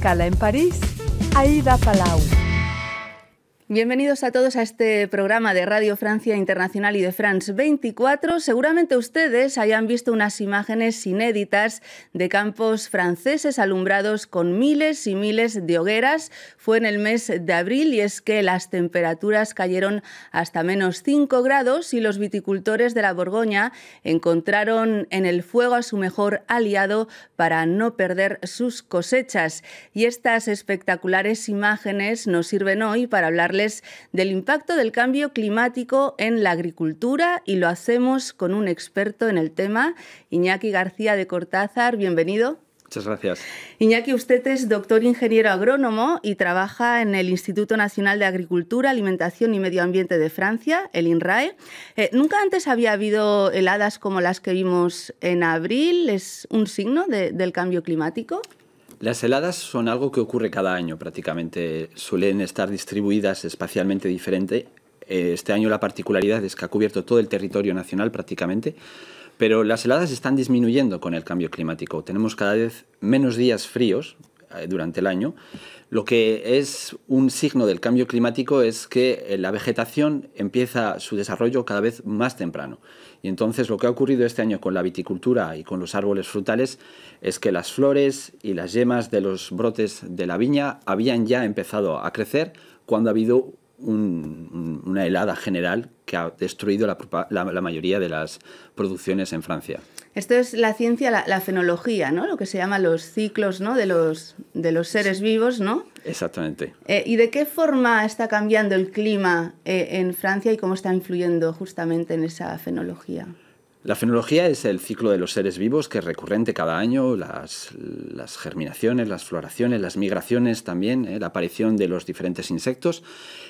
escala en París, Aida Palau. Bienvenidos a todos a este programa de Radio Francia Internacional y de France 24. Seguramente ustedes hayan visto unas imágenes inéditas de campos franceses alumbrados con miles y miles de hogueras. Fue en el mes de abril y es que las temperaturas cayeron hasta menos 5 grados y los viticultores de la Borgoña encontraron en el fuego a su mejor aliado para no perder sus cosechas. Y estas espectaculares imágenes nos sirven hoy para hablarles del impacto del cambio climático en la agricultura y lo hacemos con un experto en el tema, Iñaki García de Cortázar. Bienvenido. Muchas gracias. Iñaki, usted es doctor ingeniero agrónomo y trabaja en el Instituto Nacional de Agricultura, Alimentación y Medio Ambiente de Francia, el INRAE. ¿Nunca antes había habido heladas como las que vimos en abril? ¿Es un signo del cambio climático? Las heladas son algo que ocurre cada año prácticamente. Suelen estar distribuidas espacialmente diferente. Este año la particularidad es que ha cubierto todo el territorio nacional prácticamente, pero las heladas están disminuyendo con el cambio climático. Tenemos cada vez menos días fríos durante el año. Lo que es un signo del cambio climático es que la vegetación empieza su desarrollo cada vez más temprano. Y entonces lo que ha ocurrido este año con la viticultura y con los árboles frutales es que las flores y las yemas de los brotes de la viña habían ya empezado a crecer cuando ha habido una helada general que ha destruido la mayoría de las producciones en Francia. Esto es la ciencia, la fenología, ¿no? Lo que se llama los ciclos, ¿no? de los seres vivos, ¿no? Exactamente. ¿Y de qué forma está cambiando el clima en Francia y cómo está influyendo justamente en esa fenología? La fenología es el ciclo de los seres vivos que es recurrente cada año, las germinaciones, las floraciones, las migraciones también, la aparición de los diferentes insectos.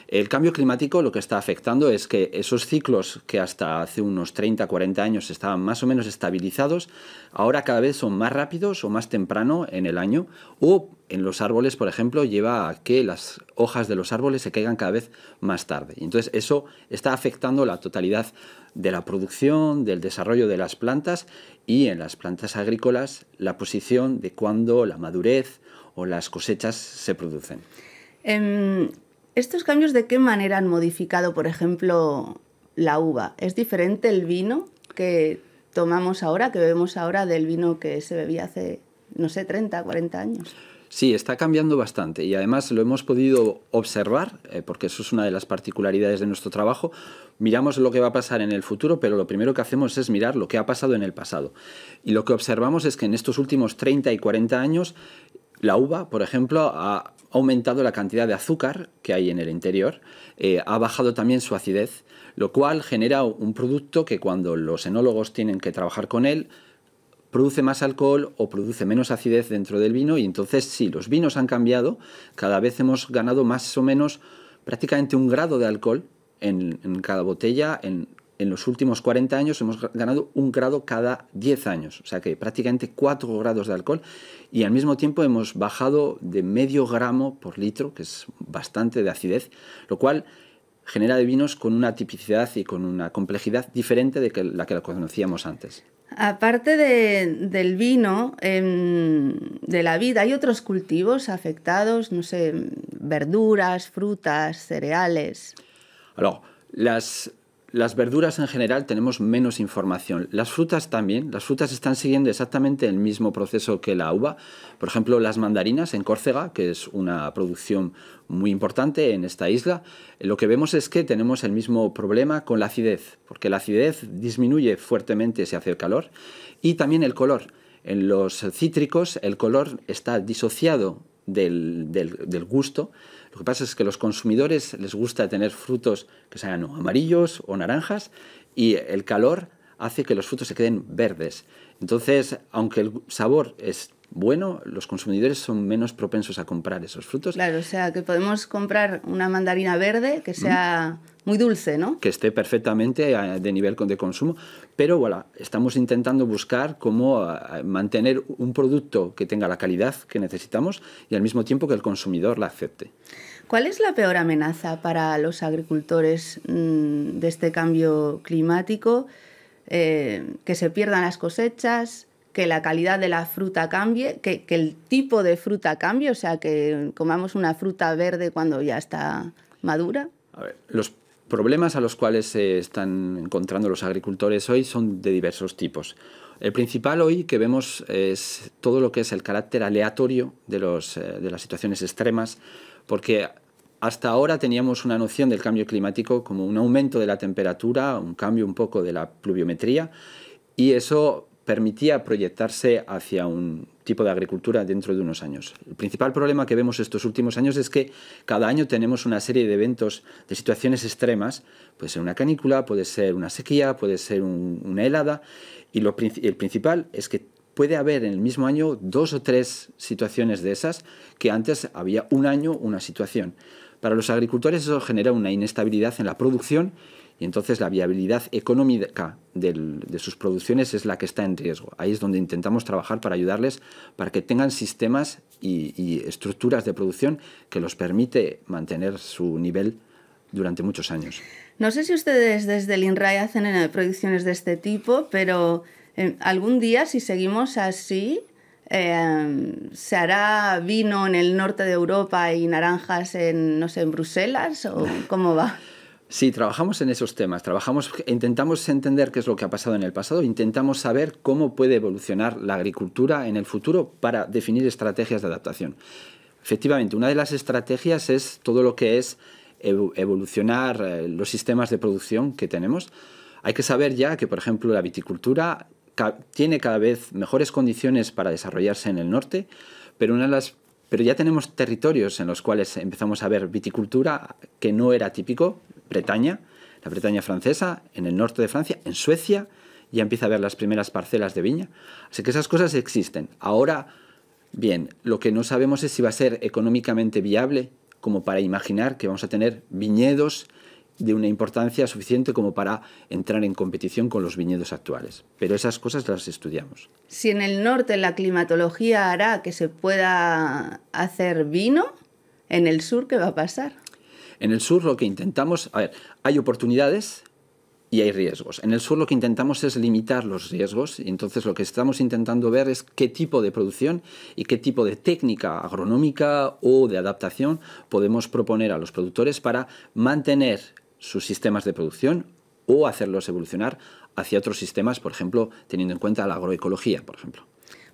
El cambio climático lo que está afectando es que esos ciclos que hasta hace unos 30, 40 años estaban más o menos estabilizados, ahora cada vez son más rápidos o más temprano en el año, o en los árboles, por ejemplo, lleva a que las hojas de los árboles se caigan cada vez más tarde. Y entonces eso está afectando la totalidad de la producción, del desarrollo de las plantas y en las plantas agrícolas la posición de cuando la madurez o las cosechas se producen. ¿Estos cambios de qué manera han modificado, por ejemplo, la uva? ¿Es diferente el vino que tomamos ahora, que bebemos ahora, del vino que se bebía hace, no sé, 30, 40 años? Sí, está cambiando bastante y además lo hemos podido observar, porque eso es una de las particularidades de nuestro trabajo. Miramos lo que va a pasar en el futuro, pero lo primero que hacemos es mirar lo que ha pasado en el pasado. Y lo que observamos es que en estos últimos 30 y 40 años, la uva, por ejemplo, ha aumentado la cantidad de azúcar que hay en el interior, ha bajado también su acidez, lo cual genera un producto que cuando los enólogos tienen que trabajar con él, produce más alcohol o produce menos acidez dentro del vino y entonces sí, los vinos han cambiado, cada vez hemos ganado más o menos prácticamente 1 grado de alcohol en cada botella, en los últimos 40 años hemos ganado 1 grado cada 10 años, o sea que prácticamente 4 grados de alcohol y al mismo tiempo hemos bajado de medio gramo por litro, que es bastante de acidez, lo cual genera de vinos con una tipicidad y con una complejidad diferente de la que conocíamos antes. Aparte del vino, de la vid, ¿hay otros cultivos afectados? No sé, verduras, frutas, cereales. Alors, las verduras en general tenemos menos información. Las frutas también. Las frutas están siguiendo exactamente el mismo proceso que la uva. Por ejemplo, las mandarinas en Córcega, que es una producción muy importante en esta isla, lo que vemos es que tenemos el mismo problema con la acidez, porque la acidez disminuye fuertemente si hace calor, y también el color. En los cítricos el color está disociado del gusto. Lo que pasa es que a los consumidores les gusta tener frutos que sean o amarillos o naranjas y el calor hace que los frutos se queden verdes. Entonces, aunque el sabor es bueno, los consumidores son menos propensos a comprar esos frutos. Claro, o sea, que podemos comprar una mandarina verde que sea muy dulce, ¿no? Que esté perfectamente de nivel de consumo, pero voilà, estamos intentando buscar cómo mantener un producto que tenga la calidad que necesitamos y al mismo tiempo que el consumidor la acepte. ¿Cuál es la peor amenaza para los agricultores de este cambio climático? Que se pierdan las cosechas, que la calidad de la fruta cambie, que el tipo de fruta cambie, o sea, que comamos una fruta verde cuando ya está madura? A ver, los problemas a los cuales se están encontrando los agricultores hoy son de diversos tipos. El principal hoy que vemos es todo lo que es el carácter aleatorio de las situaciones extremas, porque hasta ahora teníamos una noción del cambio climático como un aumento de la temperatura, un cambio un poco de la pluviometría, y eso permitía proyectarse hacia un tipo de agricultura dentro de unos años. El principal problema que vemos estos últimos años es que cada año tenemos una serie de eventos, de situaciones extremas, puede ser una canícula, puede ser una sequía, puede ser una helada, y el principal es que puede haber en el mismo año 2 o 3 situaciones de esas que antes había un año una situación. Para los agricultores eso genera una inestabilidad en la producción y entonces la viabilidad económica de sus producciones es la que está en riesgo. Ahí es donde intentamos trabajar para ayudarles para que tengan sistemas y estructuras de producción que los permite mantener su nivel durante muchos años. No sé si ustedes desde el INRAE hacen producciones de este tipo, pero algún día, si seguimos así, ¿se hará vino en el norte de Europa y naranjas en, no sé, en Bruselas? ¿O cómo va? Sí, trabajamos en esos temas. Intentamos entender qué es lo que ha pasado en el pasado, intentamos saber cómo puede evolucionar la agricultura en el futuro para definir estrategias de adaptación. Efectivamente, una de las estrategias es todo lo que es evolucionar los sistemas de producción que tenemos. Hay que saber ya que, por ejemplo, la viticultura tiene cada vez mejores condiciones para desarrollarse en el norte, pero ya tenemos territorios en los cuales empezamos a ver viticultura que no era típico. La Bretaña francesa, en el norte de Francia, en Suecia, ya empieza a haber las primeras parcelas de viña. Así que esas cosas existen. Ahora, bien, lo que no sabemos es si va a ser económicamente viable como para imaginar que vamos a tener viñedos de una importancia suficiente como para entrar en competición con los viñedos actuales. Pero esas cosas las estudiamos. Si en el norte la climatología hará que se pueda hacer vino, ¿en el sur qué va a pasar? En el sur lo que intentamos... A ver, hay oportunidades y hay riesgos. En el sur lo que intentamos es limitar los riesgos y entonces lo que estamos intentando ver es qué tipo de producción y qué tipo de técnica agronómica o de adaptación podemos proponer a los productores para mantener sus sistemas de producción o hacerlos evolucionar hacia otros sistemas, por ejemplo, teniendo en cuenta la agroecología, por ejemplo.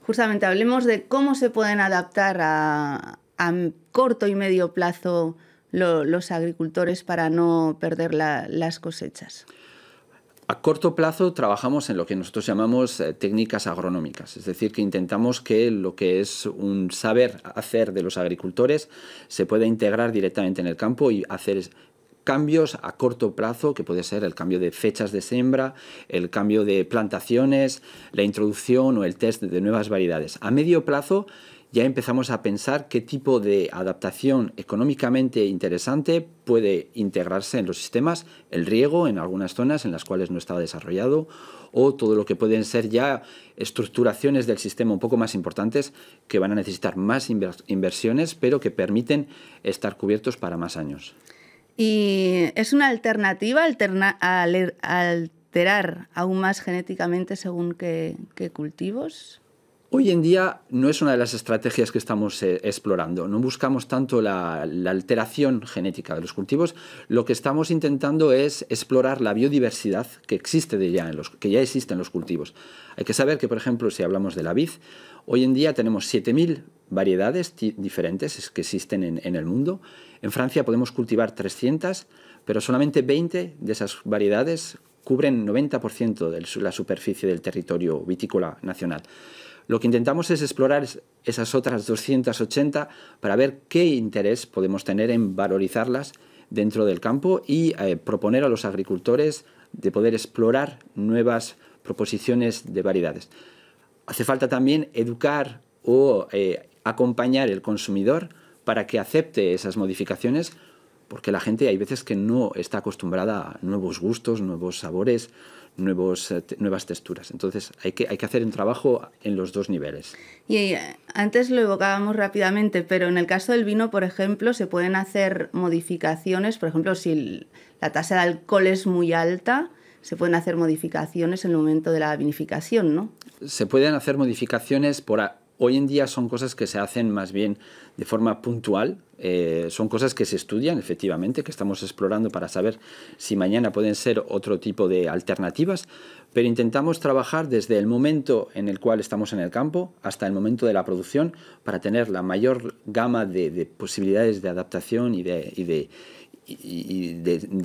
Justamente hablemos de cómo se pueden adaptar a corto y medio plazo los agricultores para no perder las cosechas. A corto plazo trabajamos en lo que nosotros llamamos técnicas agronómicas, es decir, que intentamos que lo que es un saber hacer de los agricultores se pueda integrar directamente en el campo y hacer cambios a corto plazo, que puede ser el cambio de fechas de siembra, el cambio de plantaciones, la introducción o el test de nuevas variedades. A medio plazo ya empezamos a pensar qué tipo de adaptación económicamente interesante puede integrarse en los sistemas, el riego en algunas zonas en las cuales no está desarrollado, o todo lo que pueden ser ya estructuraciones del sistema un poco más importantes que van a necesitar más inversiones, pero que permiten estar cubiertos para más años. ¿Y es una alternativa alterar aún más genéticamente según qué cultivos? Hoy en día no es una de las estrategias que estamos explorando. No buscamos tanto la alteración genética de los cultivos. Lo que estamos intentando es explorar la biodiversidad que existe que ya existe en los cultivos. Hay que saber que, por ejemplo, si hablamos de la vid, hoy en día tenemos 7.000 variedades diferentes que existen en el mundo. En Francia podemos cultivar 300, pero solamente 20 de esas variedades cubren 90% de la superficie del territorio vitícola nacional. Lo que intentamos es explorar esas otras 280 para ver qué interés podemos tener en valorizarlas dentro del campo y proponer a los agricultores de poder explorar nuevas proposiciones de variedades. Hace falta también educar o acompañar el consumidor para que acepte esas modificaciones, porque la gente hay veces que no está acostumbrada a nuevos gustos, nuevos sabores, nuevas texturas. Entonces hay que hacer un trabajo en los dos niveles. Y antes lo evocábamos rápidamente, pero en el caso del vino, por ejemplo, se pueden hacer modificaciones. Por ejemplo, si la tasa de alcohol es muy alta, se pueden hacer modificaciones en el momento de la vinificación, ¿no? Se pueden hacer modificaciones hoy en día son cosas que se hacen más bien de forma puntual, son cosas que se estudian efectivamente, que estamos explorando para saber si mañana pueden ser otro tipo de alternativas, pero intentamos trabajar desde el momento en el cual estamos en el campo hasta el momento de la producción para tener la mayor gama de posibilidades de adaptación y de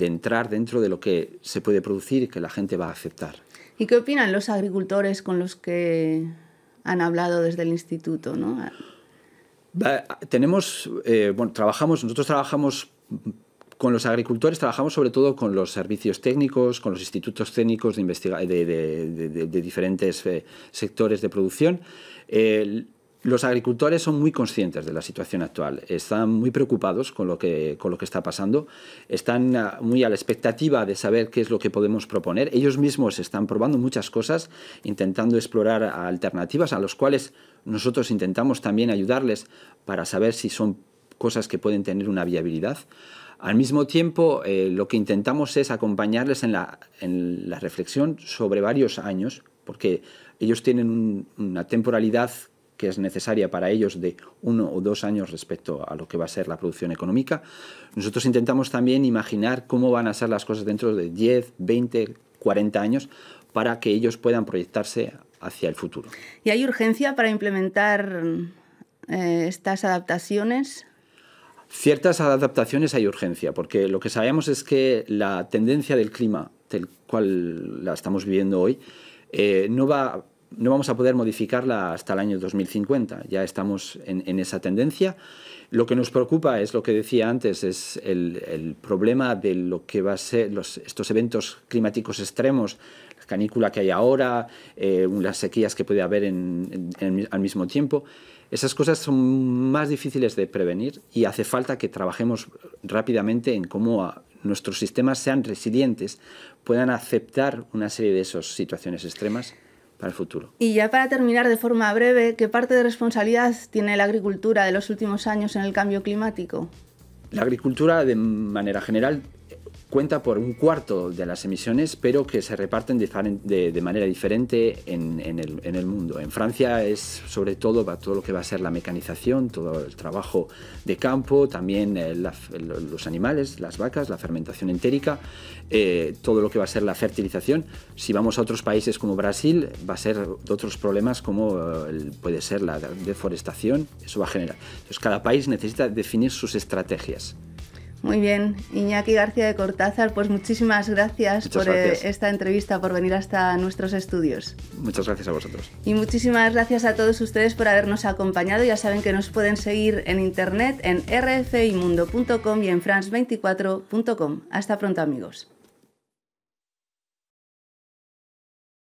entrar dentro de lo que se puede producir y que la gente va a aceptar. ¿Y qué opinan los agricultores con los que han hablado desde el instituto, ¿no? Nosotros trabajamos con los agricultores, trabajamos sobre todo con los servicios técnicos, con los institutos técnicos de diferentes sectores de producción. Los agricultores son muy conscientes de la situación actual, están muy preocupados con lo que está pasando, están muy a la expectativa de saber qué es lo que podemos proponer. Ellos mismos están probando muchas cosas, intentando explorar alternativas a las cuales nosotros intentamos también ayudarles para saber si son cosas que pueden tener una viabilidad. Al mismo tiempo, lo que intentamos es acompañarles en la reflexión sobre varios años, porque ellos tienen una temporalidad que es necesaria para ellos de 1 o 2 años respecto a lo que va a ser la producción económica. Nosotros intentamos también imaginar cómo van a ser las cosas dentro de 10, 20, 40 años para que ellos puedan proyectarse hacia el futuro. ¿Y hay urgencia para implementar estas adaptaciones? Ciertas adaptaciones hay urgencia, porque lo que sabemos es que la tendencia del clima, del cual la estamos viviendo hoy, no vamos a poder modificarla hasta el año 2050. Ya estamos en esa tendencia. Lo que nos preocupa es lo que decía antes, es el problema de lo que va a ser estos eventos climáticos extremos, la canícula que hay ahora, las sequías que puede haber al mismo tiempo. Esas cosas son más difíciles de prevenir y hace falta que trabajemos rápidamente en cómo nuestros sistemas sean resilientes, puedan aceptar una serie de esas situaciones extremas para el futuro. Y ya para terminar de forma breve, ¿qué parte de responsabilidad tiene la agricultura de los últimos años en el cambio climático? La agricultura, de manera general, cuenta por 1/4 de las emisiones, pero que se reparten de manera diferente en el mundo. En Francia es sobre todo lo que va a ser la mecanización, todo el trabajo de campo, también los animales, las vacas, la fermentación entérica, todo lo que va a ser la fertilización. Si vamos a otros países como Brasil, va a ser otros problemas como puede ser la deforestación, eso va a generar. Entonces cada país necesita definir sus estrategias. Muy bien, Iñaki García de Cortázar, pues muchísimas gracias por esta entrevista, por venir hasta nuestros estudios. Muchas gracias a vosotros. Y muchísimas gracias a todos ustedes por habernos acompañado. Ya saben que nos pueden seguir en internet en rfimundo.com y en france24.com. Hasta pronto, amigos.